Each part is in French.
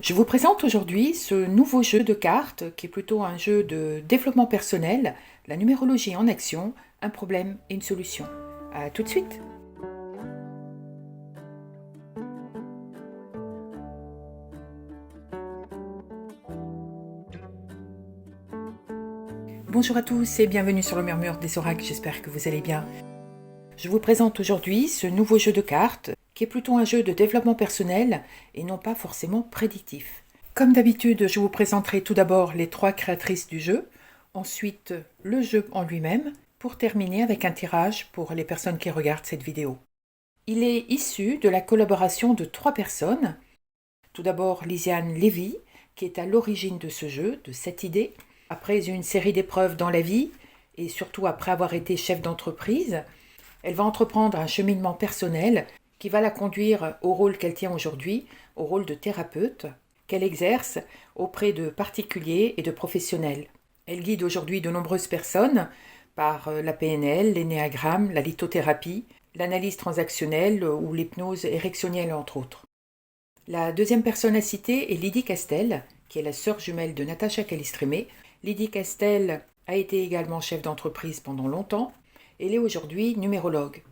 Je vous présente aujourd'hui ce nouveau jeu de cartes qui est plutôt un jeu de développement personnel, la numérologie en action, un problème et une solution. À tout de suite. Bonjour à tous et bienvenue sur le Murmure des Oracles, j'espère que vous allez bien. Je vous présente aujourd'hui ce nouveau jeu de cartes qui est plutôt un jeu de développement personnel et non pas forcément prédictif. Comme d'habitude, je vous présenterai tout d'abord les 3 créatrices du jeu, ensuite le jeu en lui-même, pour terminer avec un tirage pour les personnes qui regardent cette vidéo. Il est issu de la collaboration de 3 personnes. Tout d'abord Lisiane Lévy, qui est à l'origine de ce jeu, de cette idée. Après une série d'épreuves dans la vie, et surtout après avoir été chef d'entreprise, elle va entreprendre un cheminement personnel qui va la conduire au rôle qu'elle tient aujourd'hui, au rôle de thérapeute, qu'elle exerce auprès de particuliers et de professionnels. Elle guide aujourd'hui de nombreuses personnes par la PNL, l'énéagramme, la lithothérapie, l'analyse transactionnelle ou l'hypnose érectionnelle entre autres. La deuxième personne à citer est Lydie Castel, qui est la sœur jumelle de Natacha Calistrémé. Lydie Castel a été également chef d'entreprise pendant longtemps. Elle est aujourd'hui numérologue.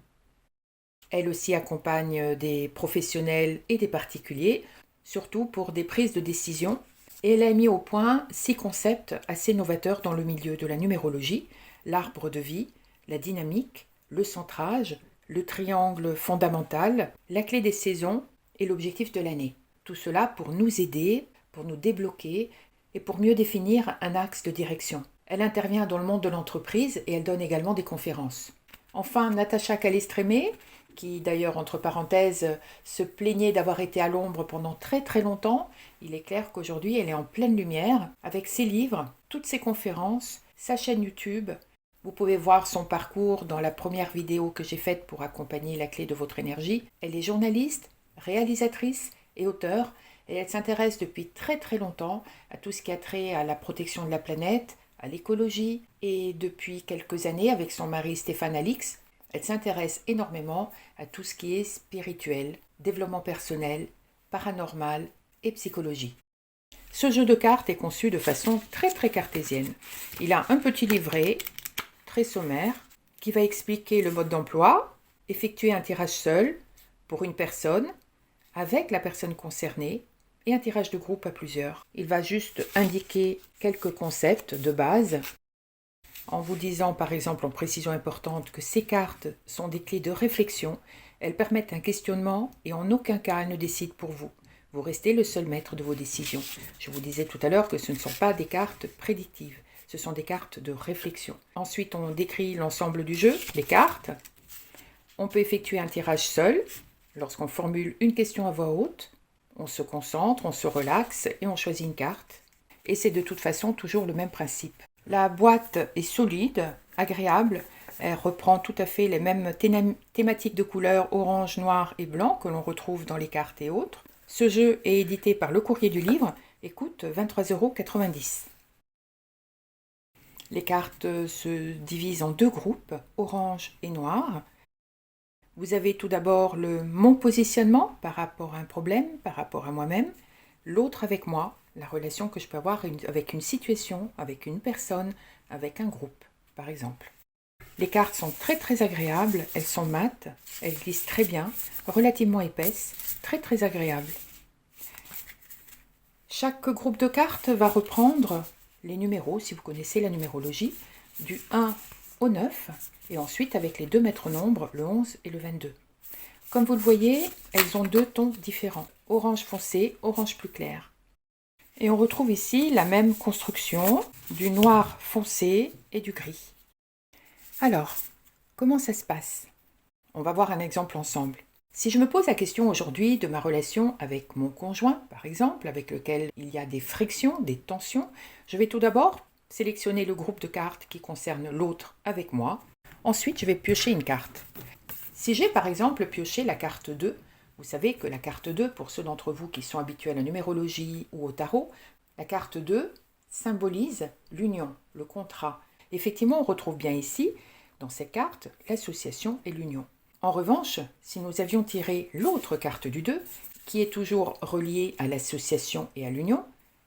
Elle aussi accompagne des professionnels et des particuliers, surtout pour des prises de décision. Et elle a mis au point 6 concepts assez novateurs dans le milieu de la numérologie: l'arbre de vie, la dynamique, le centrage, le triangle fondamental, la clé des saisons et l'objectif de l'année. Tout cela pour nous aider, pour nous débloquer et pour mieux définir un axe de direction. Elle intervient dans le monde de l'entreprise et elle donne également des conférences. Enfin, Natacha Calistrémé, qui d'ailleurs, entre parenthèses, se plaignait d'avoir été à l'ombre pendant très très longtemps. Il est clair qu'aujourd'hui, elle est en pleine lumière avec ses livres, toutes ses conférences, sa chaîne YouTube. Vous pouvez voir son parcours dans la première vidéo que j'ai faite pour accompagner la clé de votre énergie. Elle est journaliste, réalisatrice et auteure, et elle s'intéresse depuis très très longtemps à tout ce qui a trait à la protection de la planète, à l'écologie, et depuis quelques années, avec son mari Stéphane Alix, elle s'intéresse énormément à tout ce qui est spirituel, développement personnel, paranormal et psychologie. Ce jeu de cartes est conçu de façon très très cartésienne. Il a un petit livret, très sommaire, qui va expliquer le mode d'emploi, effectuer un tirage seul pour une personne, avec la personne concernée, et un tirage de groupe à plusieurs. Il va juste indiquer quelques concepts de base, en vous disant par exemple en précision importante que ces cartes sont des clés de réflexion, elles permettent un questionnement et en aucun cas elles ne décident pour vous. Vous restez le seul maître de vos décisions. Je vous disais tout à l'heure que ce ne sont pas des cartes prédictives, ce sont des cartes de réflexion. Ensuite, on décrit l'ensemble du jeu, les cartes. On peut effectuer un tirage seul, lorsqu'on formule une question à voix haute. On se concentre, on se relaxe et on choisit une carte. Et c'est de toute façon toujours le même principe. La boîte est solide, agréable. Elle reprend tout à fait les mêmes thématiques de couleurs orange, noir et blanc que l'on retrouve dans les cartes et autres. Ce jeu est édité par Le Courrier du Livre et coûte 23,90 €. Les cartes se divisent en 2 groupes, orange et noir. Vous avez tout d'abord mon positionnement par rapport à un problème, par rapport à moi-même, l'autre avec moi, la relation que je peux avoir avec une situation, avec une personne, avec un groupe, par exemple. Les cartes sont très très agréables, elles sont mates, elles glissent très bien, relativement épaisses, très très agréables. Chaque groupe de cartes va reprendre les numéros, si vous connaissez la numérologie, du 1 au 9, et ensuite avec les 2 maîtres nombres, le 11 et le 22. Comme vous le voyez, elles ont 2 tons différents, orange foncé, orange plus clair. Et on retrouve ici la même construction du noir foncé et du gris. Alors, comment ça se passe? On va voir un exemple ensemble. Si je me pose la question aujourd'hui de ma relation avec mon conjoint, par exemple, avec lequel il y a des frictions, des tensions, je vais tout d'abord sélectionner le groupe de cartes qui concerne l'autre avec moi. Ensuite, je vais piocher une carte. Si j'ai par exemple pioché la carte 2, vous savez que la carte 2, pour ceux d'entre vous qui sont habitués à la numérologie ou au tarot, la carte 2 symbolise l'union, le contrat. Effectivement, on retrouve bien ici, dans cette carte, l'association et l'union. En revanche, si nous avions tiré l'autre carte du 2, qui est toujours relié à l'association et à l'union,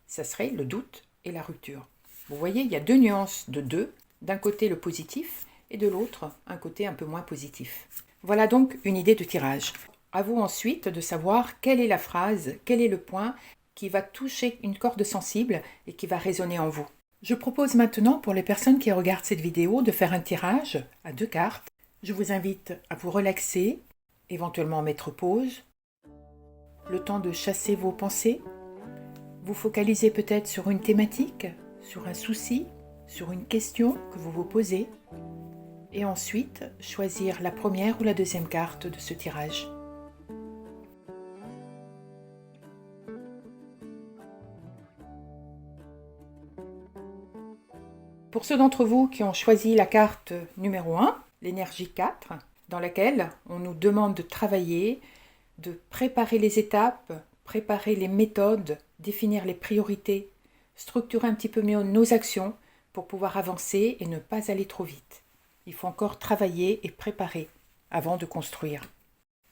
ça serait le doute et la rupture. Vous voyez, il y a deux nuances de deux. D'un côté le positif et de l'autre un côté un peu moins positif. Voilà donc une idée de tirage. À vous ensuite de savoir quelle est la phrase, quel est le point qui va toucher une corde sensible et qui va résonner en vous. Je propose maintenant pour les personnes qui regardent cette vidéo de faire un tirage à 2 cartes. Je vous invite à vous relaxer, éventuellement mettre pause, le temps de chasser vos pensées, vous focaliser peut-être sur une thématique, sur un souci, sur une question que vous vous posez, et ensuite choisir la première ou la deuxième carte de ce tirage. Pour ceux d'entre vous qui ont choisi la carte numéro 1, l'énergie 4, dans laquelle on nous demande de travailler, de préparer les étapes, préparer les méthodes, définir les priorités, structurer un petit peu mieux nos actions pour pouvoir avancer et ne pas aller trop vite. Il faut encore travailler et préparer avant de construire.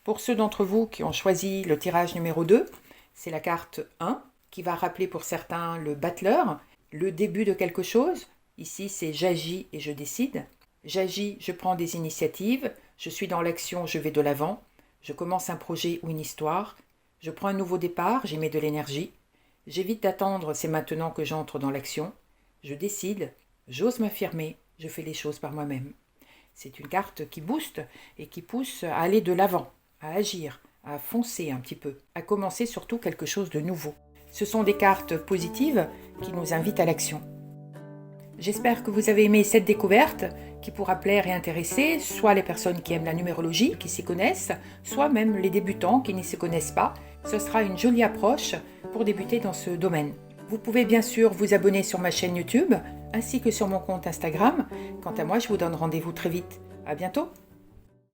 Pour ceux d'entre vous qui ont choisi le tirage numéro 2, c'est la carte 1 qui va rappeler pour certains le battleur, le début de quelque chose. Ici, c'est j'agis et je décide. J'agis, je prends des initiatives, je suis dans l'action, je vais de l'avant, je commence un projet ou une histoire, je prends un nouveau départ, j'y mets de l'énergie, j'évite d'attendre, c'est maintenant que j'entre dans l'action, je décide, j'ose m'affirmer, je fais les choses par moi-même. C'est une carte qui booste et qui pousse à aller de l'avant, à agir, à foncer un petit peu, à commencer surtout quelque chose de nouveau. Ce sont des cartes positives qui nous invitent à l'action. J'espère que vous avez aimé cette découverte qui pourra plaire et intéresser soit les personnes qui aiment la numérologie, qui s'y connaissent, soit même les débutants qui n'y se connaissent pas. Ce sera une jolie approche pour débuter dans ce domaine. Vous pouvez bien sûr vous abonner sur ma chaîne YouTube ainsi que sur mon compte Instagram. Quant à moi, je vous donne rendez-vous très vite. À bientôt!